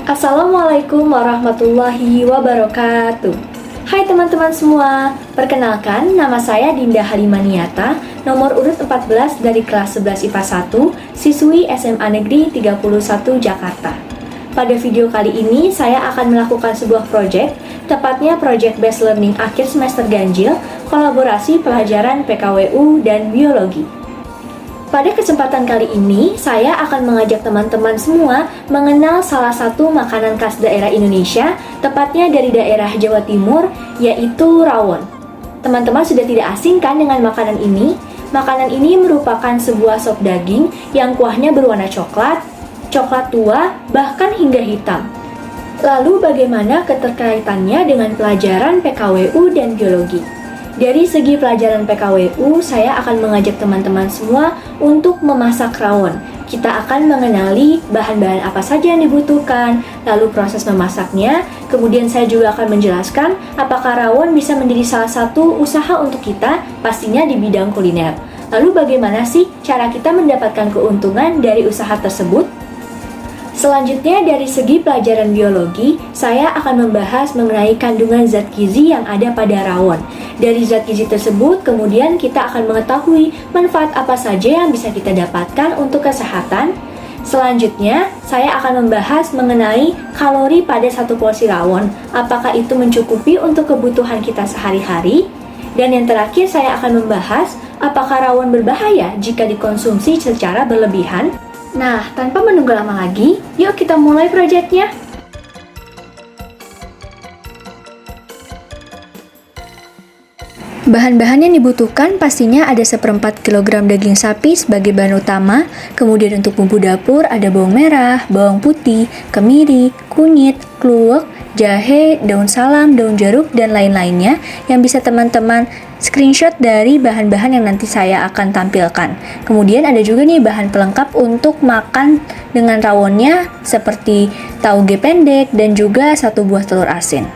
Assalamualaikum warahmatullahi wabarakatuh. Hai teman-teman semua, perkenalkan nama saya Dinda Halimaniata, nomor urut 14 dari kelas 11 IPA 1, siswi SMA Negeri 31 Jakarta. Pada video kali ini saya akan melakukan sebuah proyek, tepatnya Project Based Learning akhir semester ganjil, kolaborasi pelajaran PKWU dan biologi. Pada kesempatan kali ini, saya akan mengajak teman-teman semua mengenal salah satu makanan khas daerah Indonesia, tepatnya dari daerah Jawa Timur, yaitu rawon. Teman-teman sudah tidak asing kan dengan makanan ini? Makanan ini merupakan sebuah sop daging yang kuahnya berwarna coklat, coklat tua, bahkan hingga hitam. Lalu bagaimana keterkaitannya dengan pelajaran PKWU dan biologi? Dari segi pelajaran PKWU, saya akan mengajak teman-teman semua untuk memasak rawon. Kita akan mengenali bahan-bahan apa saja yang dibutuhkan, lalu proses memasaknya, kemudian saya juga akan menjelaskan apakah rawon bisa menjadi salah satu usaha untuk kita, pastinya di bidang kuliner. Lalu bagaimana sih cara kita mendapatkan keuntungan dari usaha tersebut? Selanjutnya dari segi pelajaran biologi, saya akan membahas mengenai kandungan zat gizi yang ada pada rawon. Dari zat gizi tersebut, kemudian kita akan mengetahui manfaat apa saja yang bisa kita dapatkan untuk kesehatan. Selanjutnya, saya akan membahas mengenai kalori pada satu porsi rawon. Apakah itu mencukupi untuk kebutuhan kita sehari-hari? Dan yang terakhir, saya akan membahas apakah rawon berbahaya jika dikonsumsi secara berlebihan. Nah, tanpa menunggu lama lagi, yuk kita mulai proyeknya. Bahan-bahan yang dibutuhkan pastinya ada 1/4 kg daging sapi sebagai bahan utama, kemudian untuk bumbu dapur ada bawang merah, bawang putih, kemiri, kunyit, kluwek, jahe, daun salam, daun jeruk, dan lain-lainnya yang bisa teman-teman screenshot dari bahan-bahan yang nanti saya akan tampilkan. Kemudian ada juga nih bahan pelengkap untuk makan dengan rawonnya seperti tauge pendek dan juga 1 buah telur asin.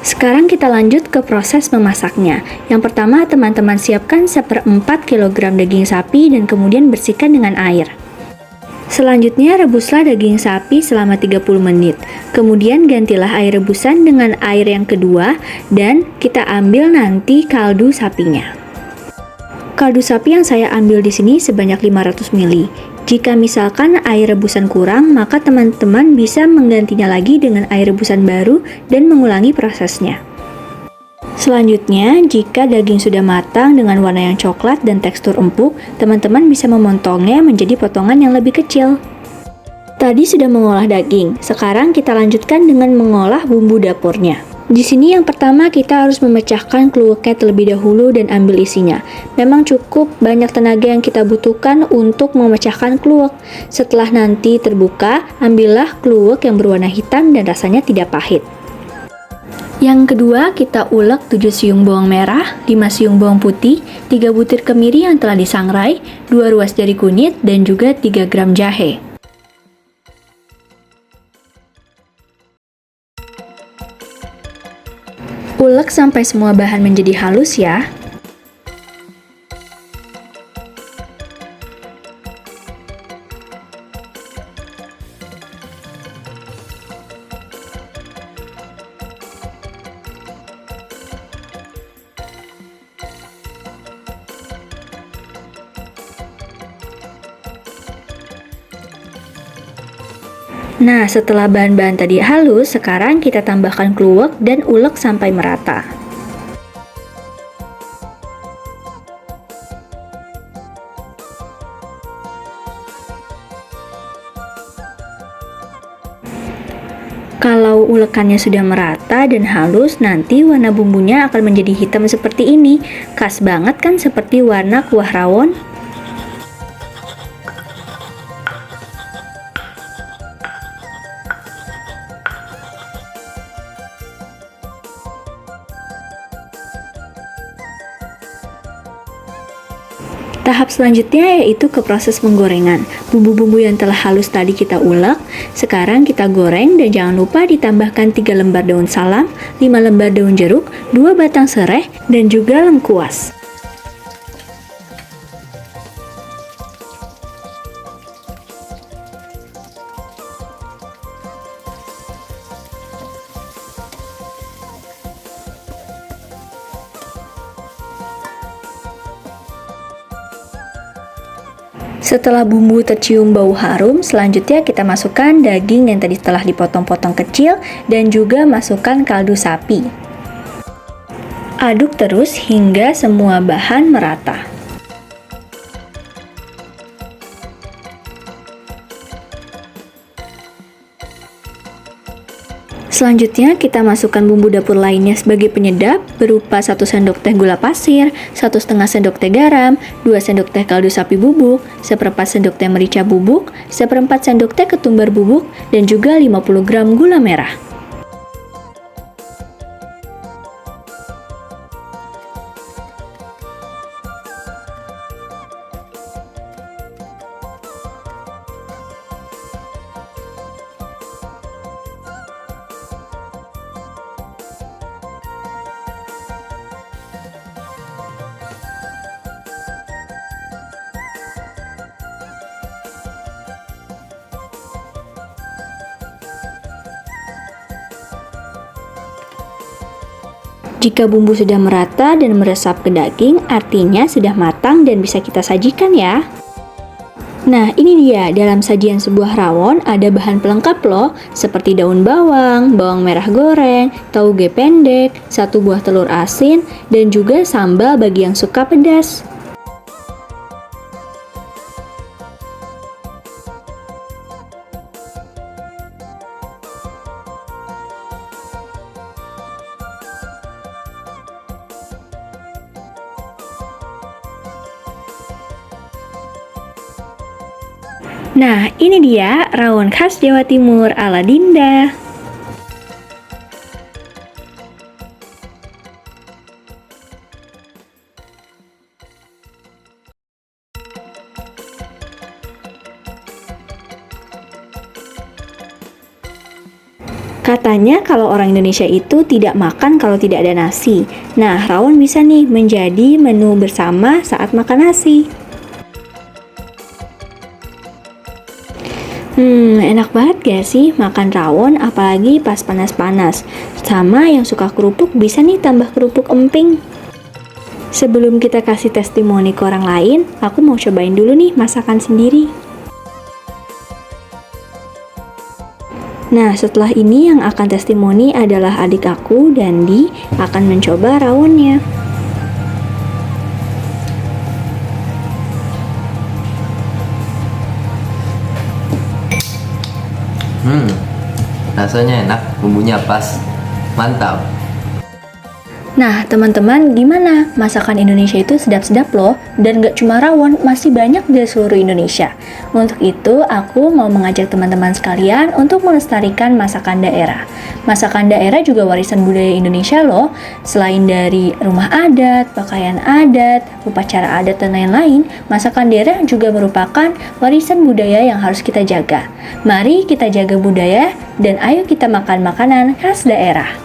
Sekarang kita lanjut ke proses memasaknya. Yang pertama, teman-teman siapkan 1/4 kg daging sapi dan kemudian bersihkan dengan air. Selanjutnya, rebuslah daging sapi selama 30 menit. Kemudian gantilah air rebusan dengan air yang kedua dan kita ambil nanti kaldu sapinya. Kaldu sapi yang saya ambil di sini sebanyak 500 ml. Jika misalkan air rebusan kurang, maka teman-teman bisa menggantinya lagi dengan air rebusan baru dan mengulangi prosesnya. Selanjutnya, jika daging sudah matang dengan warna yang coklat dan tekstur empuk, teman-teman bisa memotongnya menjadi potongan yang lebih kecil. Tadi sudah mengolah daging, sekarang kita lanjutkan dengan mengolah bumbu dapurnya. Di sini yang pertama kita harus memecahkan kluweknya terlebih dahulu dan ambil isinya. Memang cukup banyak tenaga yang kita butuhkan untuk memecahkan kluwek. Setelah nanti terbuka, ambillah kluwek yang berwarna hitam dan rasanya tidak pahit. Yang kedua, kita ulek 7 siung bawang merah, 5 siung bawang putih, 3 butir kemiri yang telah disangrai, 2 ruas jari kunyit, dan juga 3 gram jahe. Ulek sampai semua bahan menjadi halus ya. Nah, setelah bahan-bahan tadi halus, sekarang kita tambahkan kluwek dan ulek sampai merata. Kalau ulekannya sudah merata dan halus, nanti warna bumbunya akan menjadi hitam seperti ini. Khas banget kan seperti warna kuah rawon? Tahap selanjutnya yaitu ke proses penggorengan. Bumbu-bumbu yang telah halus tadi kita ulek, sekarang kita goreng dan jangan lupa ditambahkan 3 lembar daun salam, 5 lembar daun jeruk, 2 batang serai, dan juga lengkuas. Setelah bumbu tercium bau harum, selanjutnya kita masukkan daging yang tadi telah dipotong-potong kecil dan juga masukkan kaldu sapi. Aduk terus hingga semua bahan merata. Selanjutnya kita masukkan bumbu dapur lainnya sebagai penyedap berupa 1 sendok teh gula pasir, 1,5 sendok teh garam, 2 sendok teh kaldu sapi bubuk, 1/4 sendok teh merica bubuk, 1/4 sendok teh ketumbar bubuk, dan juga 50 gram gula merah. Jika bumbu sudah merata dan meresap ke daging, artinya sudah matang dan bisa kita sajikan ya. Nah, ini dia, dalam sajian sebuah rawon ada bahan pelengkap loh, seperti daun bawang, bawang merah goreng, tauge pendek, 1 buah telur asin, dan juga sambal bagi yang suka pedas. Nah, ini dia rawon khas Jawa Timur ala Dinda. Katanya kalau orang Indonesia itu tidak makan kalau tidak ada nasi. Nah, rawon bisa nih menjadi menu bersama saat makan nasi. Enak banget gak sih makan rawon apalagi pas panas-panas? Sama yang suka kerupuk bisa nih tambah kerupuk emping. Sebelum kita kasih testimoni ke orang lain, aku mau cobain dulu nih masakan sendiri. Nah, setelah ini yang akan testimoni adalah adik aku, Dandi, akan mencoba rawonnya. Rasanya enak, bumbunya pas, mantap. Nah, teman-teman, gimana? Masakan Indonesia itu sedap-sedap loh, dan gak cuma rawon, masih banyak di seluruh Indonesia. Untuk itu, aku mau mengajak teman-teman sekalian untuk melestarikan masakan daerah. Masakan daerah juga warisan budaya Indonesia loh. Selain dari rumah adat, pakaian adat, upacara adat, dan lain-lain, masakan daerah juga merupakan warisan budaya yang harus kita jaga. Mari kita jaga budaya, dan ayo kita makan makanan khas daerah.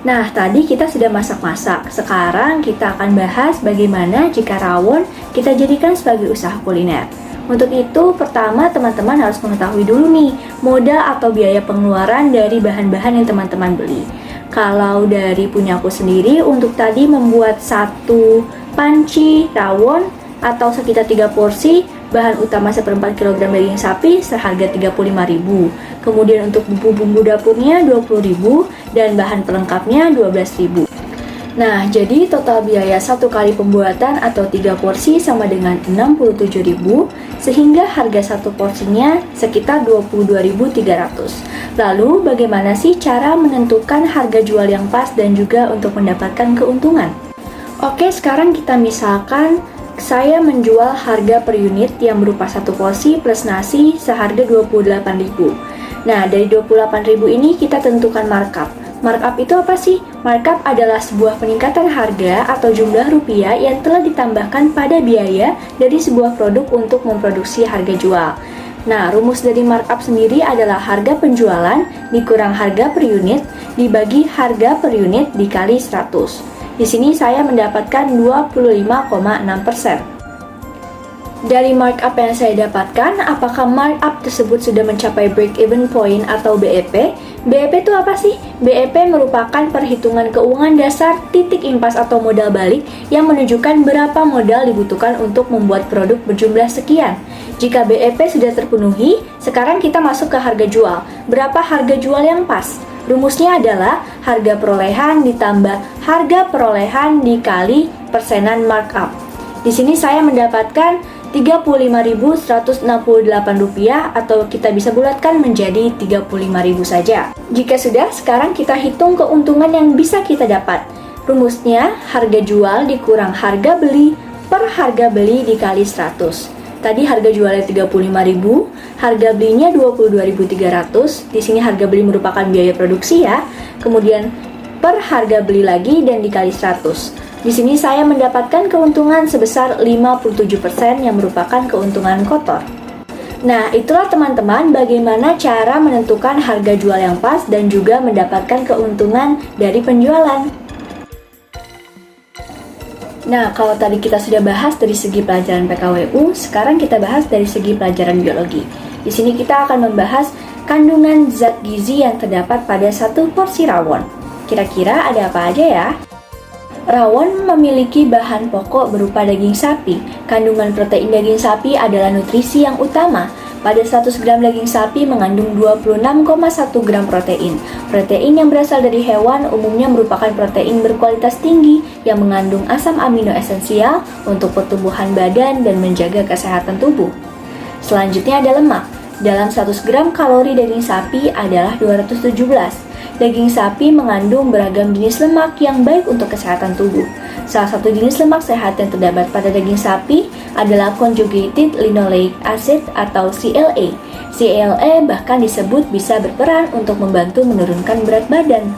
Nah, tadi kita sudah masak-masak. Sekarang kita akan bahas bagaimana jika rawon kita jadikan sebagai usaha kuliner. Untuk itu, pertama teman-teman harus mengetahui dulu nih, modal atau biaya pengeluaran dari bahan-bahan yang teman-teman beli. Kalau dari punyaku sendiri, untuk tadi membuat 1 panci rawon atau sekitar 3 porsi, bahan utama 1/4 kg daging sapi seharga 35.000. Kemudian untuk bumbu-bumbu dapurnya 20.000 dan bahan pelengkapnya 12.000. Nah, jadi total biaya 1 kali pembuatan atau 3 porsi sama dengan 67.000, sehingga harga 1 porsinya sekitar 22.300. Lalu, bagaimana sih cara menentukan harga jual yang pas dan juga untuk mendapatkan keuntungan? Oke, sekarang kita misalkan saya menjual harga per unit yang berupa 1 porsi plus nasi seharga 28.000. Nah, dari 28.000 ini kita tentukan markup. Markup itu apa sih? Markup adalah sebuah peningkatan harga atau jumlah rupiah yang telah ditambahkan pada biaya dari sebuah produk untuk memproduksi harga jual. Nah, rumus dari markup sendiri adalah harga penjualan dikurang harga per unit dibagi harga per unit dikali 100. Di sini saya mendapatkan 25,6%. Dari markup yang saya dapatkan, apakah markup tersebut sudah mencapai break-even point atau BEP? BEP itu apa sih? BEP merupakan perhitungan keuangan dasar titik impas atau modal balik yang menunjukkan berapa modal dibutuhkan untuk membuat produk berjumlah sekian. Jika BEP sudah terpenuhi, sekarang kita masuk ke harga jual. Berapa harga jual yang pas? Rumusnya adalah harga perolehan ditambah harga perolehan dikali persenan markup. Di sini saya mendapatkan Rp35.168 atau kita bisa bulatkan menjadi 35.000 saja. Jika sudah, sekarang kita hitung keuntungan yang bisa kita dapat. Rumusnya harga jual dikurang harga beli per harga beli dikali 100. Tadi harga jualnya 35.000, harga belinya 22.300. Di sini harga beli merupakan biaya produksi ya. Kemudian per harga beli lagi dan dikali 100. Di sini saya mendapatkan keuntungan sebesar 57% yang merupakan keuntungan kotor. Nah, itulah teman-teman bagaimana cara menentukan harga jual yang pas dan juga mendapatkan keuntungan dari penjualan. Nah, kalau tadi kita sudah bahas dari segi pelajaran PKWU, sekarang kita bahas dari segi pelajaran biologi. Di sini kita akan membahas kandungan zat gizi yang terdapat pada satu porsi rawon. Kira-kira ada apa aja ya? Rawon memiliki bahan pokok berupa daging sapi. Kandungan protein daging sapi adalah nutrisi yang utama. Pada 100 gram daging sapi mengandung 26,1 gram protein. Protein yang berasal dari hewan umumnya merupakan protein berkualitas tinggi yang mengandung asam amino esensial untuk pertumbuhan badan dan menjaga kesehatan tubuh. Selanjutnya ada lemak. Dalam 100 gram kalori daging sapi adalah 217. Daging sapi mengandung beragam jenis lemak yang baik untuk kesehatan tubuh. Salah satu jenis lemak sehat yang terdapat pada daging sapi adalah conjugated linoleic acid atau CLA. CLA bahkan disebut bisa berperan untuk membantu menurunkan berat badan.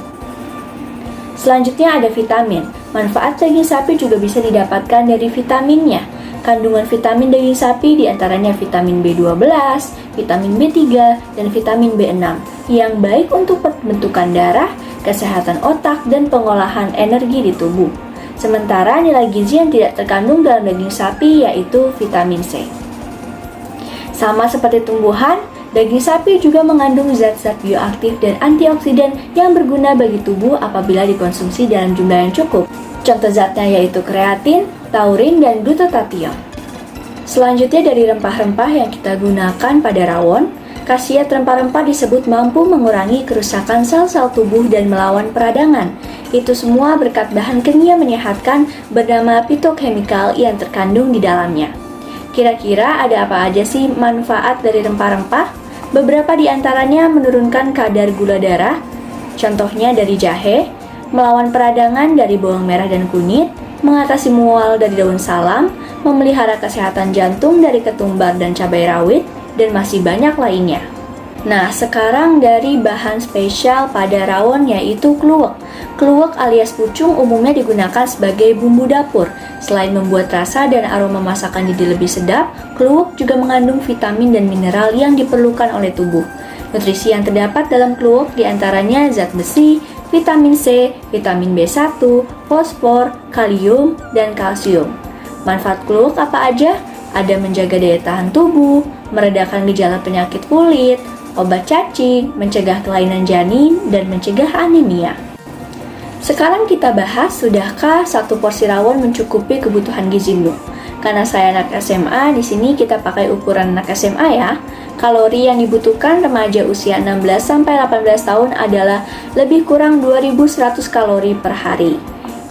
Selanjutnya ada vitamin. Manfaat daging sapi juga bisa didapatkan dari vitaminnya. Kandungan vitamin daging sapi diantaranya vitamin B12, vitamin B3, dan vitamin B6 yang baik untuk pembentukan darah, kesehatan otak, dan pengolahan energi di tubuh. Sementara nilai gizi yang tidak terkandung dalam daging sapi yaitu vitamin C. Sama seperti tumbuhan, daging sapi juga mengandung zat-zat bioaktif dan antioksidan yang berguna bagi tubuh apabila dikonsumsi dalam jumlah yang cukup. Contoh zatnya yaitu kreatin, taurin, dan glutathione. Selanjutnya dari rempah-rempah yang kita gunakan pada rawon, khasiat rempah-rempah disebut mampu mengurangi kerusakan sel-sel tubuh dan melawan peradangan. Itu semua berkat bahan kimia menyehatkan bernama phytochemical yang terkandung di dalamnya. Kira-kira ada apa aja sih manfaat dari rempah-rempah? Beberapa di antaranya menurunkan kadar gula darah, contohnya dari jahe, melawan peradangan dari bawang merah dan kunyit, mengatasi mual dari daun salam, memelihara kesehatan jantung dari ketumbar dan cabai rawit, dan masih banyak lainnya. Nah, sekarang dari bahan spesial pada rawon yaitu kluwek. Kluwek alias pucung umumnya digunakan sebagai bumbu dapur. Selain membuat rasa dan aroma masakan jadi lebih sedap, kluwek juga mengandung vitamin dan mineral yang diperlukan oleh tubuh. Nutrisi yang terdapat dalam kluwek diantaranya zat besi, vitamin C, vitamin B1, fosfor, kalium, dan kalsium. Manfaat kluwek apa aja? Ada menjaga daya tahan tubuh, meredakan gejala penyakit kulit, obat cacing, mencegah kelainan janin, dan mencegah anemia. Sekarang kita bahas, sudahkah satu porsi rawon mencukupi kebutuhan gizimu? Karena saya anak SMA, di sini kita pakai ukuran anak SMA ya. Kalori yang dibutuhkan remaja usia 16-18 tahun adalah lebih kurang 2100 kalori per hari.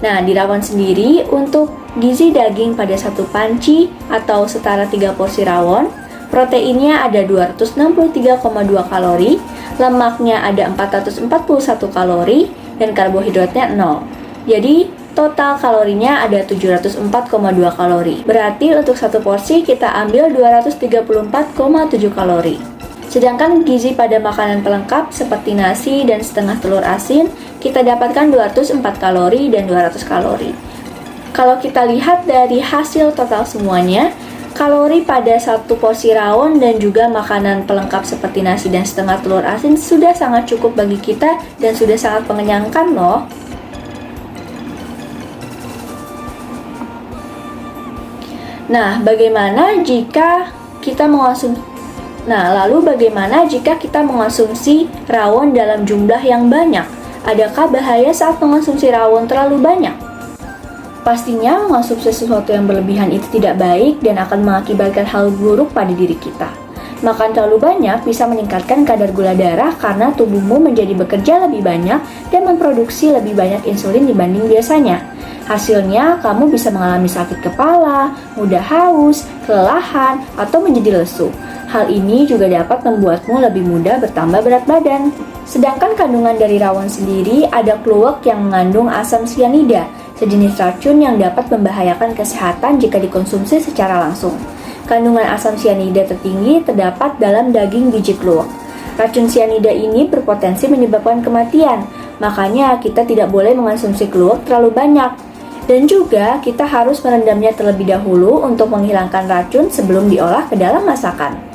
Nah, di rawon sendiri, untuk gizi daging pada satu panci atau setara 3 porsi rawon, proteinnya ada 263,2 kalori, lemaknya ada 441 kalori, dan karbohidratnya 0. Jadi, total kalorinya ada 704,2 kalori. Berarti untuk satu porsi kita ambil 234,7 kalori. Sedangkan gizi pada makanan pelengkap seperti nasi dan setengah telur asin, kita dapatkan 204 kalori dan 200 kalori. Kalau kita lihat dari hasil total semuanya, kalori pada satu porsi rawon dan juga makanan pelengkap seperti nasi dan setengah telur asin sudah sangat cukup bagi kita dan sudah sangat mengenyangkan loh. Nah, bagaimana jika kita mengonsumsi Nah, lalu bagaimana jika kita mengonsumsi rawon dalam jumlah yang banyak? Adakah bahaya saat mengonsumsi rawon terlalu banyak? Pastinya mengonsumsi sesuatu yang berlebihan itu tidak baik dan akan mengakibatkan hal buruk pada diri kita. Makan terlalu banyak bisa meningkatkan kadar gula darah karena tubuhmu menjadi bekerja lebih banyak dan memproduksi lebih banyak insulin dibanding biasanya. Hasilnya, kamu bisa mengalami sakit kepala, mudah haus, kelelahan, atau menjadi lesu. Hal ini juga dapat membuatmu lebih mudah bertambah berat badan. Sedangkan kandungan dari rawon sendiri ada kluwek yang mengandung asam sianida, sejenis racun yang dapat membahayakan kesehatan jika dikonsumsi secara langsung. Kandungan asam sianida tertinggi terdapat dalam daging biji kluwek. Racun sianida ini berpotensi menyebabkan kematian, makanya kita tidak boleh mengonsumsi kluwek terlalu banyak. Dan juga kita harus merendamnya terlebih dahulu untuk menghilangkan racun sebelum diolah ke dalam masakan.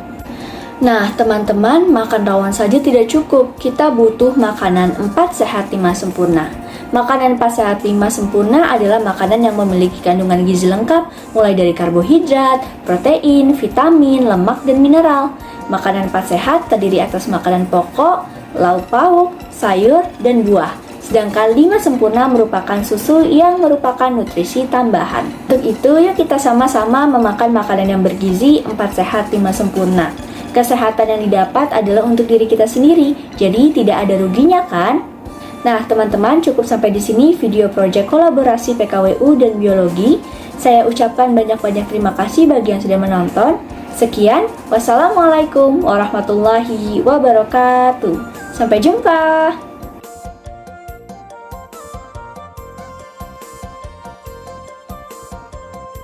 Nah, teman-teman, makan rawon saja tidak cukup. Kita butuh makanan 4 sehat 5 sempurna. Makanan 4 sehat 5 sempurna adalah makanan yang memiliki kandungan gizi lengkap, mulai dari karbohidrat, protein, vitamin, lemak, dan mineral. Makanan 4 sehat terdiri atas makanan pokok, lauk pauk, sayur, dan buah. Sedangkan 5 sempurna merupakan susu yang merupakan nutrisi tambahan. Untuk itu, yuk kita sama-sama memakan makanan yang bergizi 4 sehat 5 sempurna. Kesehatan yang didapat adalah untuk diri kita sendiri, jadi tidak ada ruginya kan? Nah, teman-teman, cukup sampai di sini video proyek kolaborasi PKWU dan Biologi. Saya ucapkan banyak-banyak terima kasih bagi yang sudah menonton. Sekian, wassalamualaikum warahmatullahi wabarakatuh. Sampai jumpa.